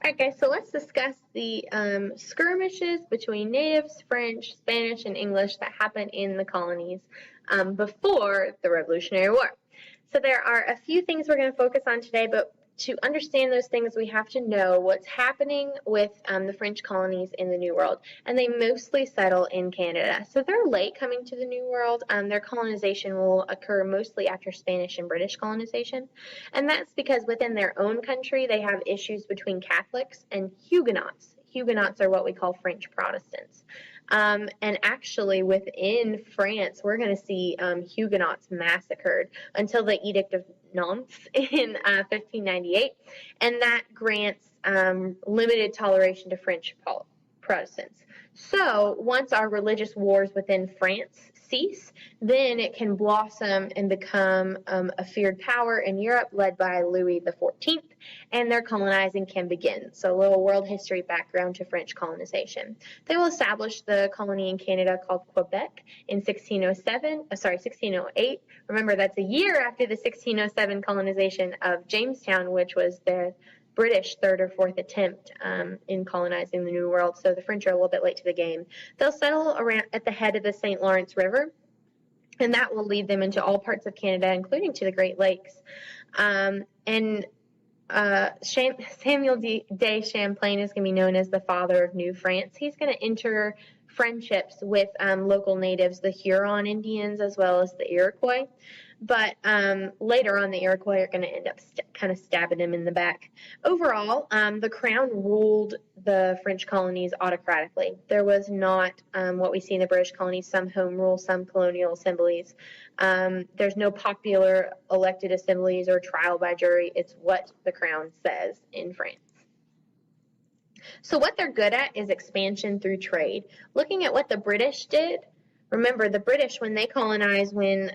right, guys, so let's discuss the skirmishes between natives, French, Spanish, and English that happened in the colonies before the Revolutionary War. So there are a few things we're going to focus on today, but to understand those things, we have to know what's happening with the French colonies in the New World. And they mostly settle in Canada. So they're late coming to the New World. Their colonization will occur mostly after Spanish and British colonization. And that's because within their own country, they have issues between Catholics and Huguenots. Huguenots are what we call French Protestants. And actually, within France, we're going to see Huguenots massacred until the Edict of Nantes in 1598, and that grants limited toleration to French Protestants. So once our religious wars within France cease, then it can blossom and become a feared power in Europe led by Louis XIV, and their colonizing can begin. So a little world history background to French colonization. They will establish the colony in Canada called Quebec in 1608. Remember, that's a year after the 1607 colonization of Jamestown, which was the British third or fourth attempt in colonizing the New World, so the French are a little bit late to the game. They'll settle around at the head of the St. Lawrence River, and that will lead them into all parts of Canada, including to the Great Lakes. Samuel de Champlain is going to be known as the father of New France. He's going to enter friendships with local natives, the Huron Indians, as well as the Iroquois. But later on, the Iroquois are going to end up kind of stabbing him in the back. Overall, the crown ruled the French colonies autocratically. There was not what we see in the British colonies, some home rule, some colonial assemblies. There's no popular elected assemblies or trial by jury. It's what the crown says in France. So what they're good at is expansion through trade. Looking at what the British did, remember, the British, when they colonize, when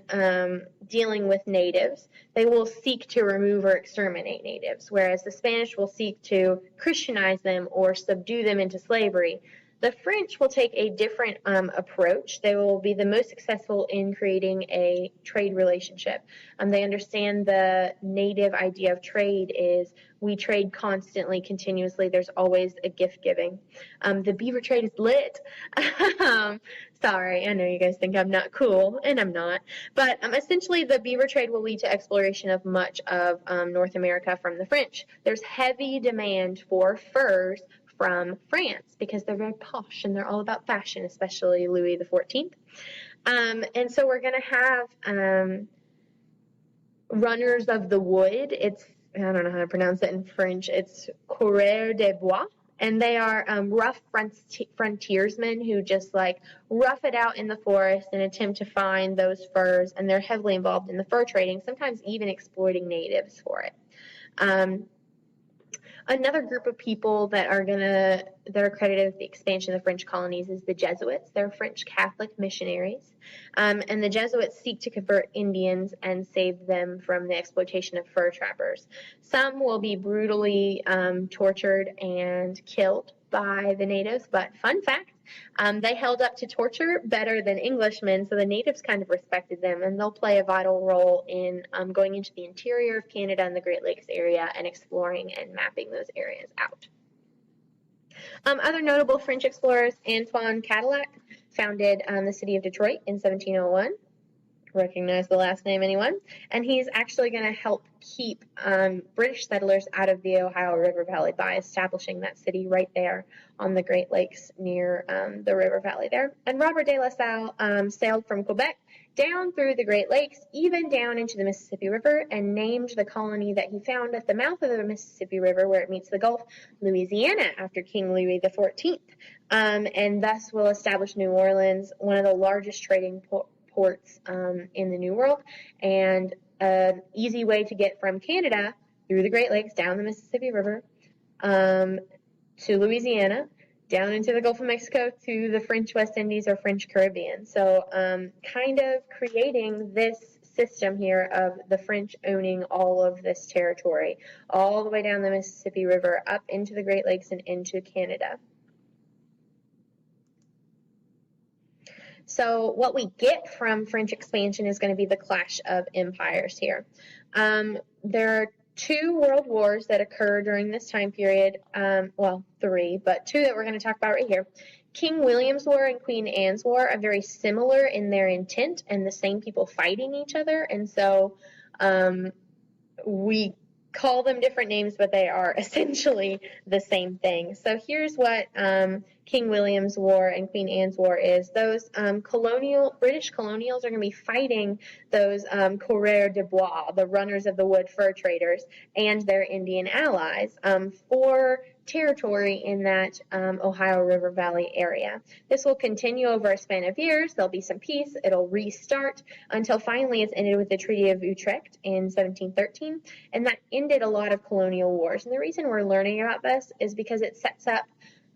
dealing with natives, they will seek to remove or exterminate natives, whereas the Spanish will seek to Christianize them or subdue them into slavery. The French will take a different approach. They will be the most successful in creating a trade relationship. They understand the native idea of trade is we trade constantly, continuously. There's always a gift giving. The beaver trade is lit. Sorry, I know you guys think I'm not cool, and I'm not. But essentially, the beaver trade will lead to exploration of much of North America from the French. There's heavy demand for furs from France because they're very posh and they're all about fashion, especially Louis XIV. And so we're going to have runners of the wood. I don't know how to pronounce it in French. It's coureurs de bois. And they are rough frontiersmen who just like rough it out in the forest and attempt to find those furs. And they're heavily involved in the fur trading, sometimes even exploiting natives for it. Another group of people that are credited with the expansion of the French colonies is the Jesuits. They're French Catholic missionaries. And the Jesuits seek to convert Indians and save them from the exploitation of fur trappers. Some will be brutally tortured and killed by the natives, but fun fact, they held up to torture better than Englishmen, so the natives kind of respected them, and they'll play a vital role in going into the interior of Canada and the Great Lakes area and exploring and mapping those areas out. Other notable French explorers, Antoine Cadillac founded the city of Detroit in 1701. Recognize the last name, anyone? And he's actually going to help keep British settlers out of the Ohio River Valley by establishing that city right there on the Great Lakes near the river valley there. And Robert de La Salle sailed from Quebec down through the Great Lakes, even down into the Mississippi River, and named the colony that he found at the mouth of the Mississippi River where it meets the Gulf, Louisiana, after King Louis XIV. And thus will establish New Orleans, one of the largest trading ports in the New World, and an easy way to get from Canada through the Great Lakes, down the Mississippi River, to Louisiana, down into the Gulf of Mexico, to the French West Indies or French Caribbean. So kind of creating this system here of the French owning all of this territory, all the way down the Mississippi River, up into the Great Lakes and into Canada. So what we get from French expansion is going to be the clash of empires here. There are two world wars that occur during this time period. Well, three, but two that we're going to talk about right here. King William's War and Queen Anne's War are very similar in their intent and the same people fighting each other. And so we call them different names, but they are essentially the same thing. So here's what King William's War and Queen Anne's War is. Those British colonials are going to be fighting those coureurs de bois, the runners of the wood fur traders, and their Indian allies for territory in that Ohio River Valley area. This will continue over a span of years. There'll be some peace. It'll restart until finally it's ended with the Treaty of Utrecht in 1713, and that ended a lot of colonial wars. And the reason we're learning about this is because it sets up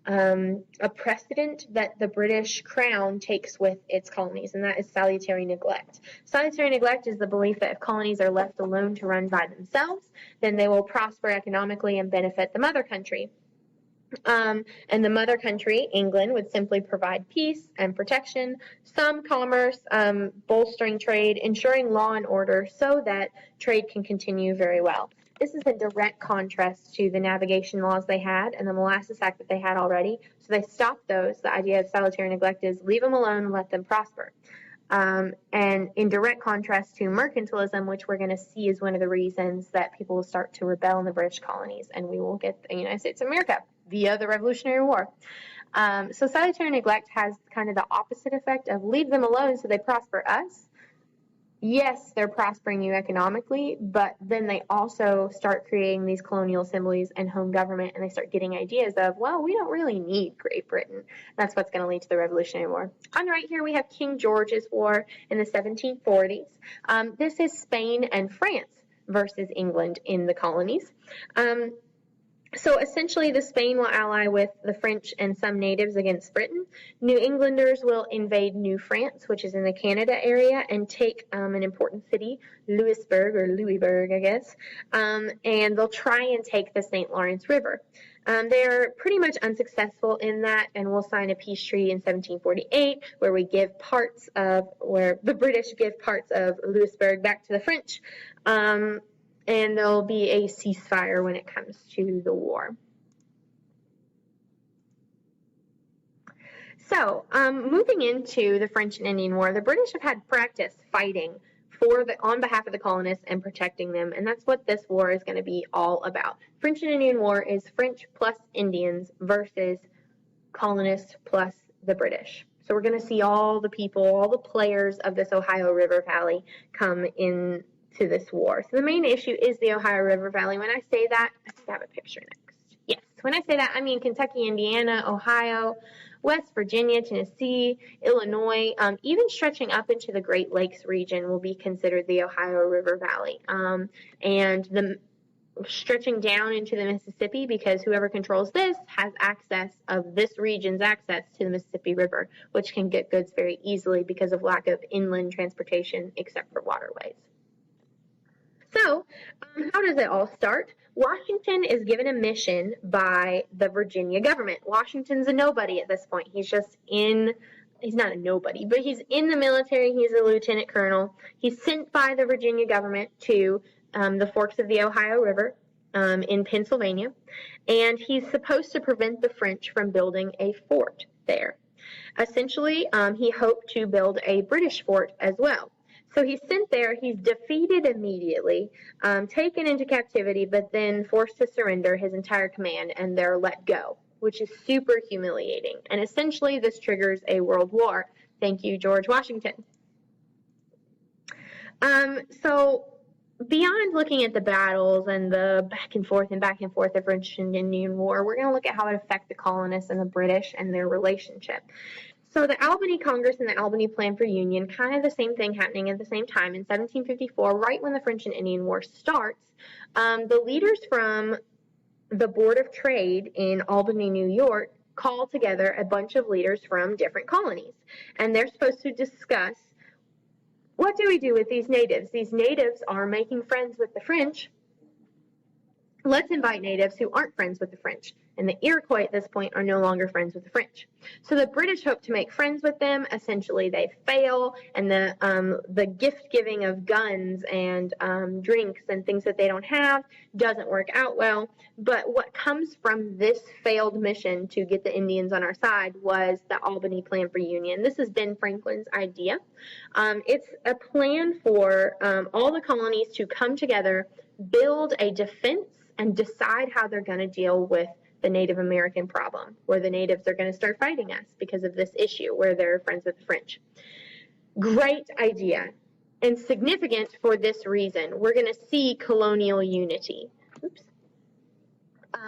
a precedent that the British Crown takes with its colonies, and that is salutary neglect. Salutary neglect is the belief that if colonies are left alone to run by themselves, then they will prosper economically and benefit the mother country. And the mother country, England, would simply provide peace and protection, some commerce, bolstering trade, ensuring law and order so that trade can continue very well. This is a direct contrast to the navigation laws they had and the Molasses Act that they had already. So they stopped those. The idea of salutary neglect is leave them alone and let them prosper. And in direct contrast to mercantilism, which we're going to see is one of the reasons that people will start to rebel in the British colonies, and we will get the United States of America via the Revolutionary War. So salutary neglect has kind of the opposite effect of leave them alone so they prosper us. Yes, they're prospering you economically, but then they also start creating these colonial assemblies and home government, and they start getting ideas of, well, we don't really need Great Britain. That's what's going to lead to the Revolutionary War. On the right here, we have King George's War in the 1740s. This is Spain and France versus England in the colonies. So essentially, the Spain will ally with the French and some natives against Britain. New Englanders will invade New France, which is in the Canada area, and take an important city, Louisburg, I guess, and they'll try and take the St. Lawrence River. They're pretty much unsuccessful in that, and we'll sign a peace treaty in 1748 where the British give parts of Louisburg back to the French. And there'll be a ceasefire when it comes to the war. So, moving into the French and Indian War, the British have had practice fighting on behalf of the colonists and protecting them, and that's what this war is going to be all about. French and Indian War is French plus Indians versus colonists plus the British. So we're going to see all the people, all the players of this Ohio River Valley come in to this war. So the main issue is the Ohio River Valley. When I say that, I think I have a picture next. Yes, when I say that, I mean Kentucky, Indiana, Ohio, West Virginia, Tennessee, Illinois, even stretching up into the Great Lakes region will be considered the Ohio River Valley. And the stretching down into the Mississippi, because whoever controls this has access of this region's access to the Mississippi River, which can get goods very easily because of lack of inland transportation except for waterways. So, how does it all start? Washington is given a mission by the Virginia government. Washington's a nobody at this point. He's not a nobody, but he's in the military. He's a lieutenant colonel. He's sent by the Virginia government to the forks of the Ohio River in Pennsylvania, and he's supposed to prevent the French from building a fort there. Essentially, he hoped to build a British fort as well. So he's sent there, he's defeated immediately, taken into captivity, but then forced to surrender his entire command, and they're let go, which is super humiliating. And essentially, this triggers a world war. Thank you, George Washington. So beyond looking at the battles and the back and forth of French and Indian War, we're going to look at how it affected the colonists and the British and their relationship. So the Albany Congress and the Albany Plan for Union, kind of the same thing happening at the same time. In 1754, right when the French and Indian War starts, the leaders from the Board of Trade in Albany, New York, call together a bunch of leaders from different colonies. And they're supposed to discuss, what do we do with these natives? These natives are making friends with the French, let's invite natives who aren't friends with the French. And the Iroquois at this point are no longer friends with the French. So the British hope to make friends with them. Essentially, they fail, and the gift giving of guns and drinks and things that they don't have doesn't work out well. But what comes from this failed mission to get the Indians on our side was the Albany Plan for Union. This is Ben Franklin's idea. It's a plan for all the colonies to come together, build a defense, and decide how they're going to deal with the Native American problem, where the natives are going to start fighting us because of this issue where they're friends with the French. Great idea, and significant for this reason. We're going to see colonial unity.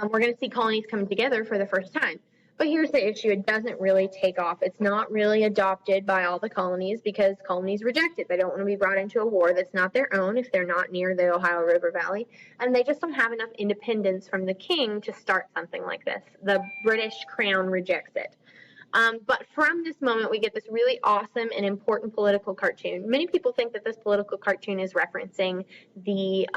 We're going to see colonies come together for the first time. But here's the issue. It doesn't really take off. It's not really adopted by all the colonies because colonies reject it. They don't want to be brought into a war that's not their own if they're not near the Ohio River Valley. And they just don't have enough independence from the king to start something like this. The British crown rejects it. But from this moment, we get this really awesome and important political cartoon. Many people think that this political cartoon is referencing the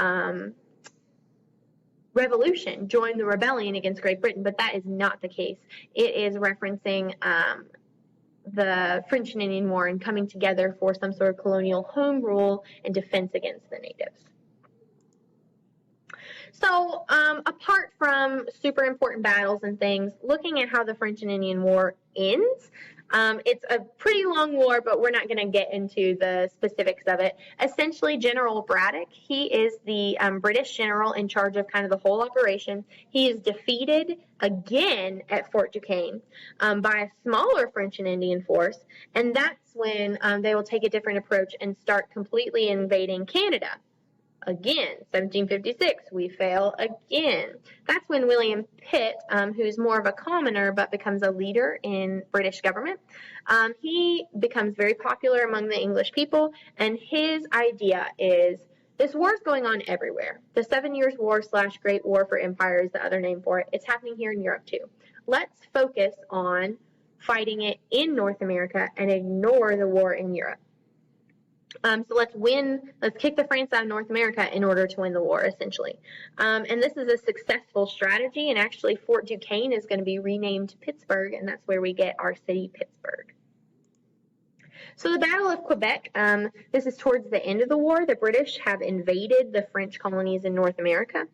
Revolution, join the rebellion against Great Britain, but that is not the case. It is referencing the French and Indian War and coming together for some sort of colonial home rule and defense against the natives. So apart from super important battles and things, looking at how the French and Indian War ends, it's a pretty long war, but we're not going to get into the specifics of it. Essentially, General Braddock, he is the British general in charge of kind of the whole operation. He is defeated again at Fort Duquesne by a smaller French and Indian force, and that's when they will take a different approach and start completely invading Canada. Again, 1756, we fail again. That's when William Pitt, who's more of a commoner but becomes a leader in British government, he becomes very popular among the English people, and his idea is this war is going on everywhere. The 7 Years' War / Great War for Empire is the other name for it. It's happening here in Europe too. Let's focus on fighting it in North America and ignore the war in Europe. So let's kick the France out of North America in order to win the war, essentially. And this is a successful strategy, and actually Fort Duquesne is going to be renamed Pittsburgh, and that's where we get our city, Pittsburgh. So the Battle of Quebec, this is towards the end of the war. The British have invaded the French colonies in North America.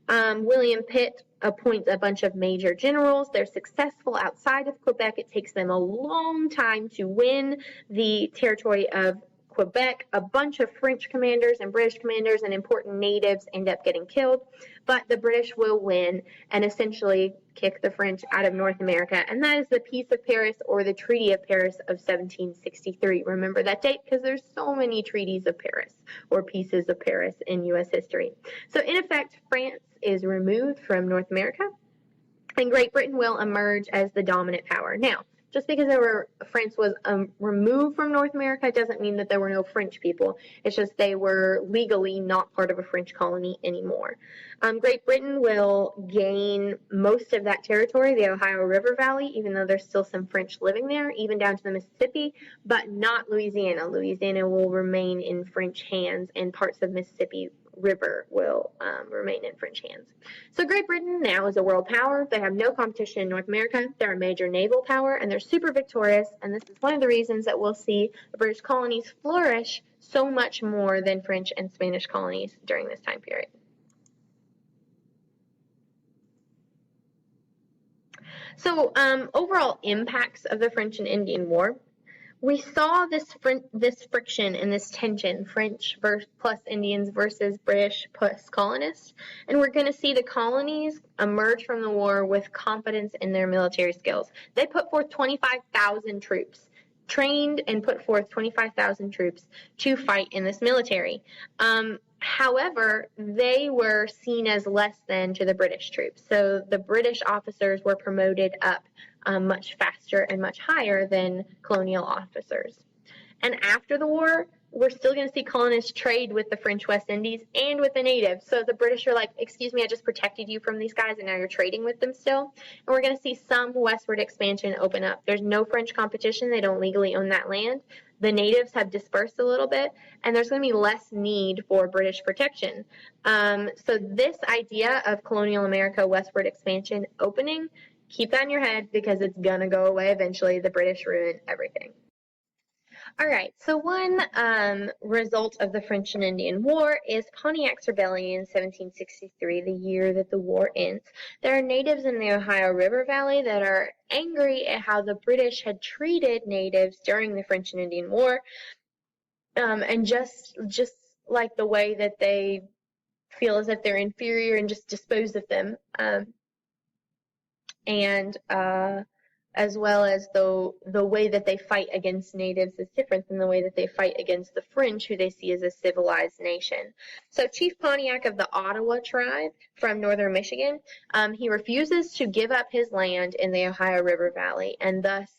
William Pitt appoints a bunch of major generals. They're successful outside of Quebec. It takes them a long time to win the territory of Quebec. A bunch of French commanders and British commanders and important natives end up getting killed, but the British will win and essentially kick the French out of North America, and that is the Peace of Paris, or the Treaty of Paris of 1763. Remember that date because there's so many treaties of Paris or pieces of Paris in U.S. history. So in effect, France is removed from North America, and Great Britain will emerge as the dominant power. Now, just because France was removed from North America doesn't mean that there were no French people. It's just they were legally not part of a French colony anymore. Great Britain will gain most of that territory, the Ohio River Valley, even though there's still some French living there, even down to the Mississippi, but not Louisiana. Louisiana will remain in French hands, and parts of Mississippi River will remain in French hands. So Great Britain now is a world power. They have no competition in North America. They're a major naval power, and they're super victorious, and this is one of the reasons that we'll see the British colonies flourish so much more than French and Spanish colonies during this time period. So overall impacts of the French and Indian War. We saw this friction and this tension, French plus Indians versus British plus colonists, and we're going to see the colonies emerge from the war with confidence in their military skills. They put forth 25,000 troops, trained and put forth 25,000 troops to fight in this military. However, they were seen as less than to the British troops, so the British officers were promoted up much faster and much higher than colonial officers. And after the war, we're still going to see colonists trade with the French West Indies and with the natives. So the British are like, excuse me, I just protected you from these guys and now you're trading with them still. And we're going to see some westward expansion open up. There's no French competition. They don't legally own that land. The natives have dispersed a little bit, and there's going to be less need for British protection. So this idea of colonial America westward expansion opening, keep that in your head because it's going to go away eventually. The British ruin everything. All right, so one result of the French and Indian War is Pontiac's Rebellion in 1763, the year that the war ends. There are natives in the Ohio River Valley that are angry at how the British had treated natives during the French and Indian War, and just like the way that they feel as if they're inferior and just dispose of them, as well as the way that they fight against natives is different than the way that they fight against the French, who they see as a civilized nation. So Chief Pontiac of the Ottawa tribe from northern Michigan, he refuses to give up his land in the Ohio River Valley, and thus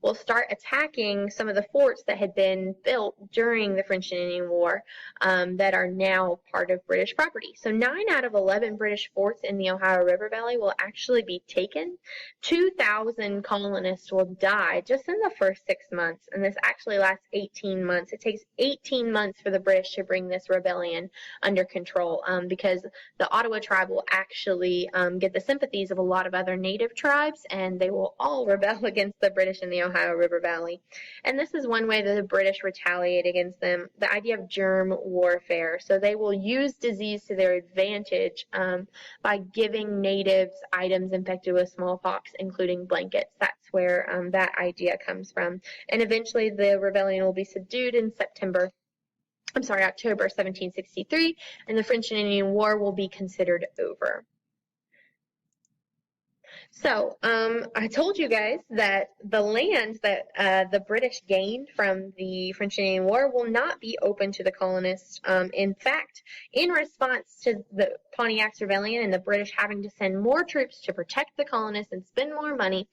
will start attacking some of the forts that had been built during the French and Indian War that are now part of British property. So 9 out of 11 British forts in the Ohio River Valley will actually be taken. 2,000 colonists will die just in the first 6 months, and this actually lasts 18 months. It takes 18 months for the British to bring this rebellion under control, because the Ottawa tribe will actually get the sympathies of a lot of other native tribes, and they will all rebel against the British in the Ohio River Valley. And this is one way that the British retaliate against them, the idea of germ warfare. So they will use disease to their advantage by giving natives items infected with smallpox, including blankets. That's where that idea comes from. And eventually the rebellion will be subdued in October 1763, and the French and Indian War will be considered over. So I told you guys that the land that the British gained from the French and Indian War will not be open to the colonists. In fact, in response to the Pontiac's Rebellion and the British having to send more troops to protect the colonists and spend more money,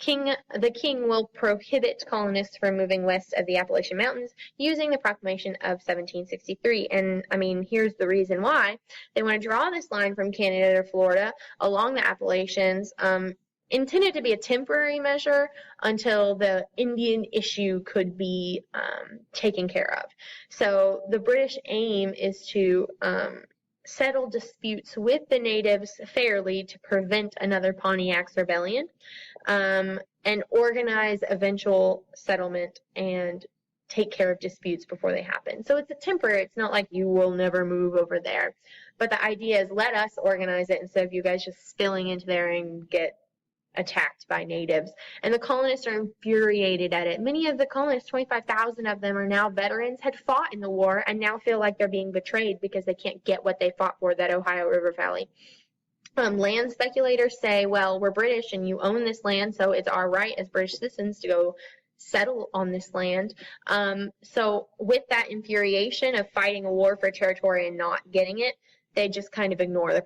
the king will prohibit colonists from moving west of the Appalachian Mountains using the proclamation of 1763. And I mean, here's the reason why. They want to draw this line from Canada to Florida along the Appalachians, intended to be a temporary measure until the Indian issue could be taken care of. So the British aim is to settle disputes with the natives fairly to prevent another Pontiac's Rebellion, and organize eventual settlement and take care of disputes before they happen. So it's a temporary, it's not like you will never move over there. But the idea is let us organize it instead of you guys just spilling into there and get attacked by natives. And the colonists are infuriated at it. Many of the colonists, 25,000 of them, are now veterans, had fought in the war, and now feel like they're being betrayed because they can't get what they fought for, that Ohio River Valley. Land speculators say, well, we're British and you own this land, so it's our right as British citizens to go settle on this land. So with that infuriation of fighting a war for territory and not getting it, they just kind of ignore the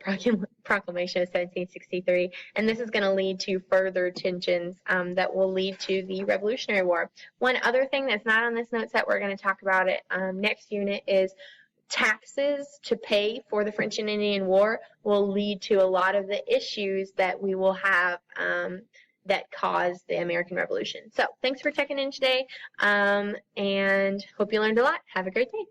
proclamation of 1763, and this is going to lead to further tensions that will lead to the Revolutionary War. One other thing that's not on this note set, we're going to talk about it next unit, is taxes to pay for the French and Indian War will lead to a lot of the issues that we will have that caused the American Revolution. So thanks for checking in today, and hope you learned a lot. Have a great day.